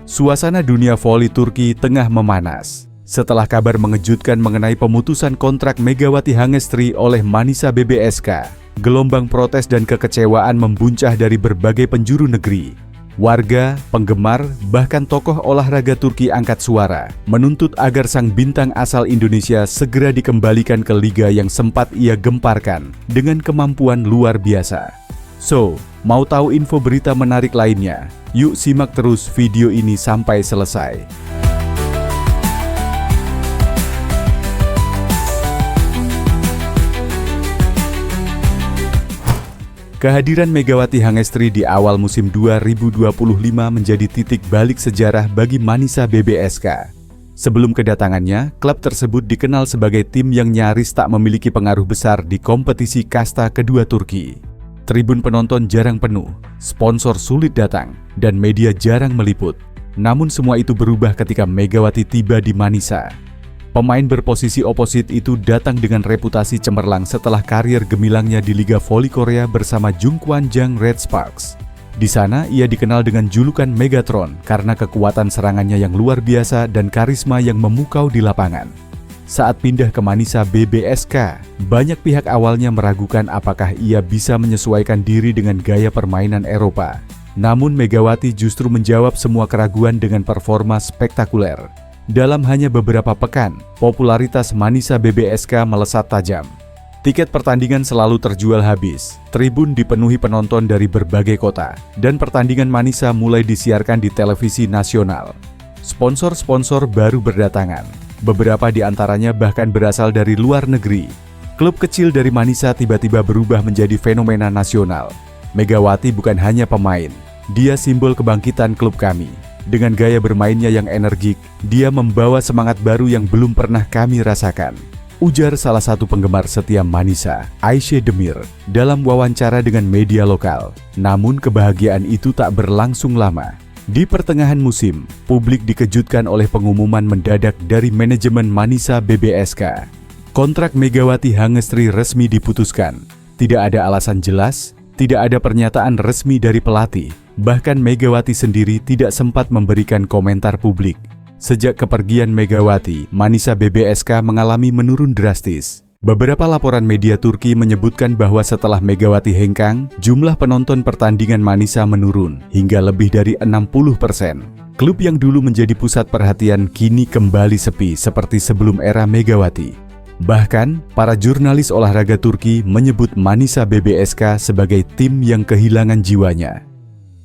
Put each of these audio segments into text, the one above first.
Suasana dunia voli Turki tengah memanas setelah kabar mengejutkan mengenai pemutusan kontrak Megawati Hangestri oleh Manisa BBSK. Gelombang protes dan kekecewaan membuncah dari berbagai penjuru negeri. Warga, penggemar, bahkan tokoh olahraga Turki angkat suara, menuntut agar sang bintang asal Indonesia segera dikembalikan ke liga yang sempat ia gemparkan dengan kemampuan luar biasa. So, mau tahu info berita menarik lainnya? Yuk simak terus video ini sampai selesai. Kehadiran Megawati Hangestri di awal musim 2025 menjadi titik balik sejarah bagi Manisa BBSK. Sebelum kedatangannya, klub tersebut dikenal sebagai tim yang nyaris tak memiliki pengaruh besar di kompetisi kasta kedua Turki. Tribun penonton jarang penuh, sponsor sulit datang, dan media jarang meliput. Namun semua itu berubah ketika Megawati tiba di Manisa. Pemain berposisi oposit itu datang dengan reputasi cemerlang setelah karier gemilangnya di Liga Voli Korea bersama Jungkwanjang Red Sparks. Di sana ia dikenal dengan julukan Megatron karena kekuatan serangannya yang luar biasa dan karisma yang memukau di lapangan. Saat pindah ke Manisa BBSK, banyak pihak awalnya meragukan apakah ia bisa menyesuaikan diri dengan gaya permainan Eropa. Namun Megawati justru menjawab semua keraguan dengan performa spektakuler. Dalam hanya beberapa pekan, popularitas Manisa BBSK melesat tajam. Tiket pertandingan selalu terjual habis, tribun dipenuhi penonton dari berbagai kota, dan pertandingan Manisa mulai disiarkan di televisi nasional. Sponsor-sponsor baru berdatangan. Beberapa di antaranya bahkan berasal dari luar negeri. Klub kecil dari Manisa tiba-tiba berubah menjadi fenomena nasional. Megawati bukan hanya pemain, dia simbol kebangkitan klub kami. Dengan gaya bermainnya yang energik, dia membawa semangat baru yang belum pernah kami rasakan. Ujar salah satu penggemar setia Manisa, Aisyah Demir, dalam wawancara dengan media lokal. Namun kebahagiaan itu tak berlangsung lama. Di pertengahan musim, publik dikejutkan oleh pengumuman mendadak dari manajemen Manisa BBSK. Kontrak Megawati Hangestri resmi diputuskan. Tidak ada alasan jelas, tidak ada pernyataan resmi dari pelatih. Bahkan Megawati sendiri tidak sempat memberikan komentar publik. Sejak kepergian Megawati, Manisa BBSK mengalami menurun drastis. Beberapa laporan media Turki menyebutkan bahwa setelah Megawati hengkang, jumlah penonton pertandingan Manisa menurun hingga lebih dari 60%. Klub yang dulu menjadi pusat perhatian kini kembali sepi seperti sebelum era Megawati. Bahkan, para jurnalis olahraga Turki menyebut Manisa BBSK sebagai tim yang kehilangan jiwanya.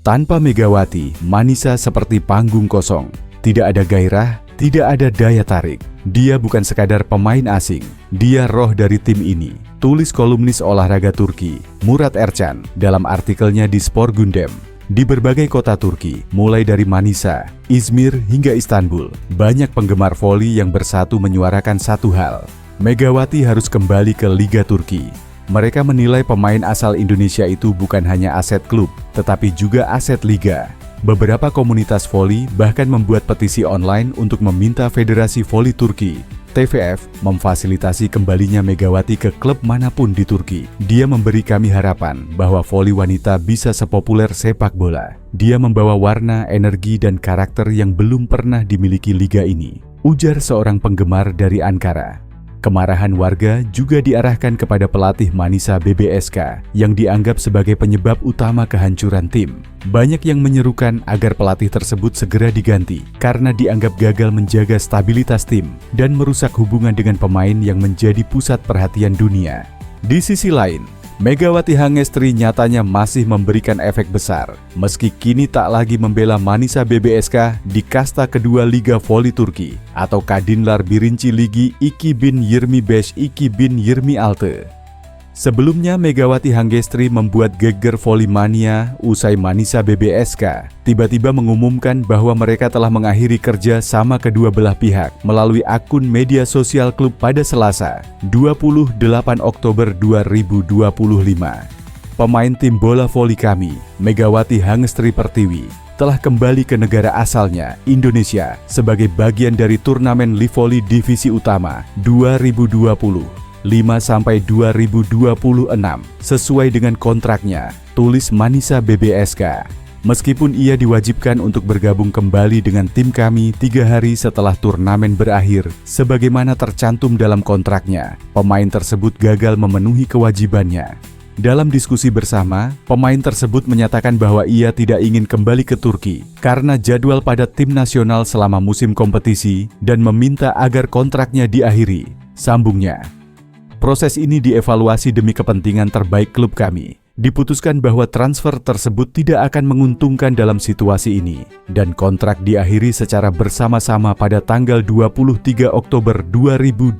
Tanpa Megawati, Manisa seperti panggung kosong. Tidak ada gairah, tidak ada daya tarik. Dia bukan sekadar pemain asing, dia roh dari tim ini. Tulis kolumnis olahraga Turki, Murat Ercan, dalam artikelnya di Spor Gündem. Di berbagai kota Turki, mulai dari Manisa, Izmir hingga Istanbul, banyak penggemar voli yang bersatu menyuarakan satu hal. Megawati harus kembali ke Liga Turki. Mereka menilai pemain asal Indonesia itu bukan hanya aset klub, tetapi juga aset liga. Beberapa komunitas voli bahkan membuat petisi online untuk meminta Federasi Voli Turki, TVF, memfasilitasi kembalinya Megawati ke klub manapun di Turki. Dia memberi kami harapan bahwa voli wanita bisa sepopuler sepak bola. Dia membawa warna, energi, dan karakter yang belum pernah dimiliki liga ini, ujar seorang penggemar dari Ankara. Kemarahan warga juga diarahkan kepada pelatih Manisa BBSK yang dianggap sebagai penyebab utama kehancuran tim. Banyak yang menyerukan agar pelatih tersebut segera diganti karena dianggap gagal menjaga stabilitas tim dan merusak hubungan dengan pemain yang menjadi pusat perhatian dunia. Di sisi lain, Megawati Hangestri nyatanya masih memberikan efek besar, meski kini tak lagi membela Manisa BBSK di kasta kedua Liga Voli Turki atau Kadinlar Birinci Ligi 2025 2026. Sebelumnya Megawati Hangestri membuat geger volimania usai Manisa BBSK tiba-tiba mengumumkan bahwa mereka telah mengakhiri kerja sama kedua belah pihak melalui akun media sosial klub pada Selasa, 28 Oktober 2025. pemain tim bola voli kami, Megawati Hangestri Pertiwi, telah kembali ke negara asalnya, Indonesia, sebagai bagian dari turnamen Livoli Divisi Utama 2020, 5-2026, sesuai dengan kontraknya, tulis Manisa BBSK. Meskipun ia diwajibkan untuk bergabung kembali dengan tim kami 3 hari setelah turnamen berakhir, sebagaimana tercantum dalam kontraknya, pemain tersebut gagal memenuhi kewajibannya. Dalam diskusi bersama, pemain tersebut menyatakan bahwa ia tidak ingin kembali ke Turki karena jadwal padat tim nasional selama musim kompetisi dan meminta agar kontraknya diakhiri, sambungnya. Proses ini dievaluasi demi kepentingan terbaik klub kami. Diputuskan bahwa transfer tersebut tidak akan menguntungkan dalam situasi ini, dan kontrak diakhiri secara bersama-sama pada tanggal 23 Oktober 2025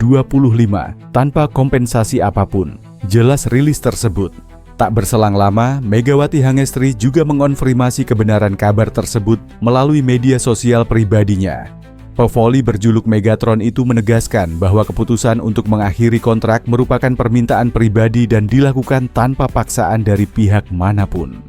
tanpa kompensasi apapun. Jelas rilis tersebut. Tak berselang lama, Megawati Hangestri juga mengonfirmasi kebenaran kabar tersebut melalui media sosial pribadinya. Pevoli berjuluk Megatron itu menegaskan bahwa keputusan untuk mengakhiri kontrak merupakan permintaan pribadi dan dilakukan tanpa paksaan dari pihak manapun.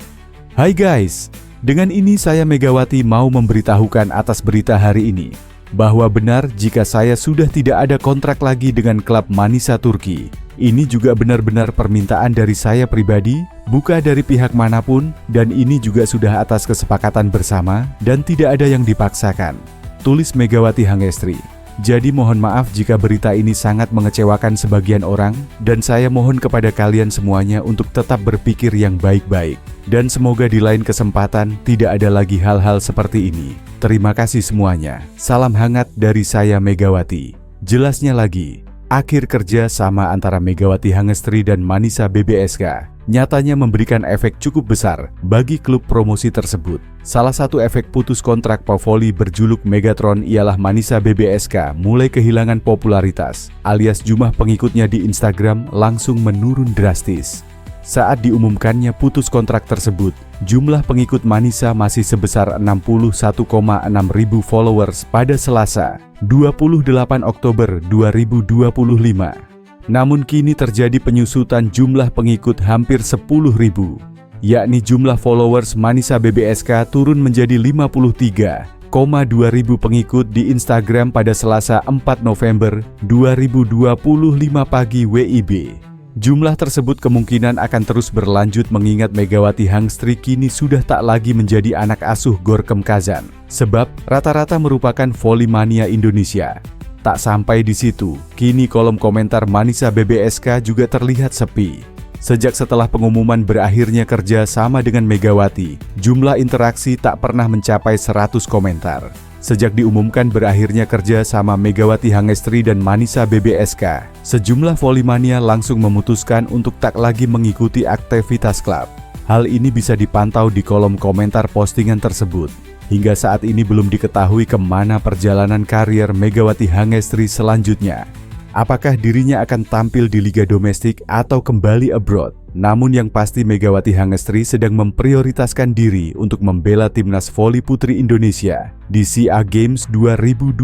Hai guys, dengan ini saya Megawati mau memberitahukan atas berita hari ini, bahwa benar jika saya sudah tidak ada kontrak lagi dengan klub Manisa Turki. Ini juga benar-benar permintaan dari saya pribadi, bukan dari pihak manapun, dan ini juga sudah atas kesepakatan bersama dan tidak ada yang dipaksakan. Tulis Megawati Hangestri. Jadi mohon maaf jika berita ini sangat mengecewakan sebagian orang, dan saya mohon kepada kalian semuanya untuk tetap berpikir yang baik-baik. Dan semoga di lain kesempatan tidak ada lagi hal-hal seperti ini. Terima kasih semuanya. Salam hangat dari saya Megawati. Jelasnya lagi, akhir kerja sama antara Megawati Hangestri dan Manisa BBSK nyatanya memberikan efek cukup besar bagi klub promosi tersebut. Salah satu efek putus kontrak Pevoli berjuluk Megatron ialah Manisa BBSK mulai kehilangan popularitas, alias jumlah pengikutnya di Instagram langsung menurun drastis. Saat diumumkannya putus kontrak tersebut, jumlah pengikut Manisa masih sebesar 61,6 ribu followers pada Selasa, 28 Oktober 2025. Namun kini terjadi penyusutan jumlah pengikut hampir 10.000, yakni jumlah followers Manisa BBSK turun menjadi 53,2 ribu pengikut di Instagram pada Selasa 4 November 2025 pagi WIB. Jumlah tersebut kemungkinan akan terus berlanjut mengingat Megawati Hangestri kini sudah tak lagi menjadi anak asuh Gorkem Kazan, sebab rata-rata merupakan volley-mania Indonesia. Tak sampai di situ, kini kolom komentar Manisa BBSK juga terlihat sepi. Sejak setelah pengumuman berakhirnya kerja sama dengan Megawati, jumlah interaksi tak pernah mencapai 100 komentar. Sejak diumumkan berakhirnya kerja sama Megawati Hangestri dan Manisa BBSK, sejumlah volley-mania langsung memutuskan untuk tak lagi mengikuti aktivitas klub. Hal ini bisa dipantau di kolom komentar postingan tersebut. Hingga saat ini belum diketahui kemana perjalanan karier Megawati Hangestri selanjutnya. Apakah dirinya akan tampil di liga domestik atau kembali abroad? Namun yang pasti Megawati Hangestri sedang memprioritaskan diri untuk membela timnas voli putri Indonesia di SEA Games 2025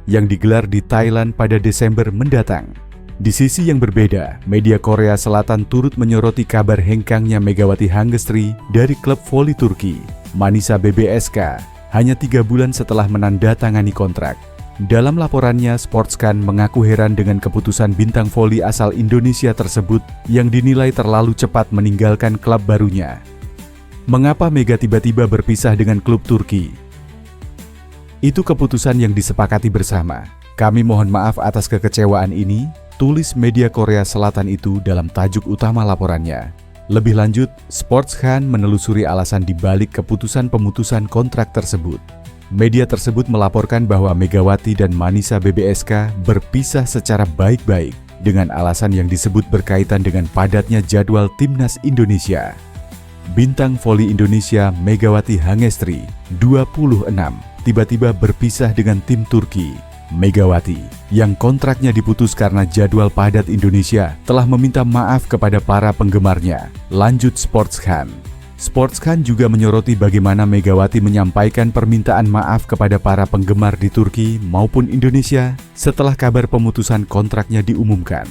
yang digelar di Thailand pada Desember mendatang. Di sisi yang berbeda, media Korea Selatan turut menyoroti kabar hengkangnya Megawati Hangestri dari klub voli Turki, Manisa BBSK, hanya 3 bulan setelah menandatangani kontrak. Dalam laporannya, Sportscan mengaku heran dengan keputusan bintang voli asal Indonesia tersebut yang dinilai terlalu cepat meninggalkan klub barunya. Mengapa Mega tiba-tiba berpisah dengan klub Turki? Itu keputusan yang disepakati bersama. Kami mohon maaf atas kekecewaan ini, tulis media Korea Selatan itu dalam tajuk utama laporannya. Lebih lanjut, Sportscan menelusuri alasan dibalik keputusan pemutusan kontrak tersebut. Media tersebut melaporkan bahwa Megawati dan Manisa BBSK berpisah secara baik-baik dengan alasan yang disebut berkaitan dengan padatnya jadwal timnas Indonesia. Bintang voli Indonesia Megawati Hangestri, 26, tiba-tiba berpisah dengan tim Turki. Megawati, yang kontraknya diputus karena jadwal padat Indonesia, telah meminta maaf kepada para penggemarnya. Lanjut Sportscan. Sportscan juga menyoroti bagaimana Megawati menyampaikan permintaan maaf kepada para penggemar di Turki maupun Indonesia setelah kabar pemutusan kontraknya diumumkan.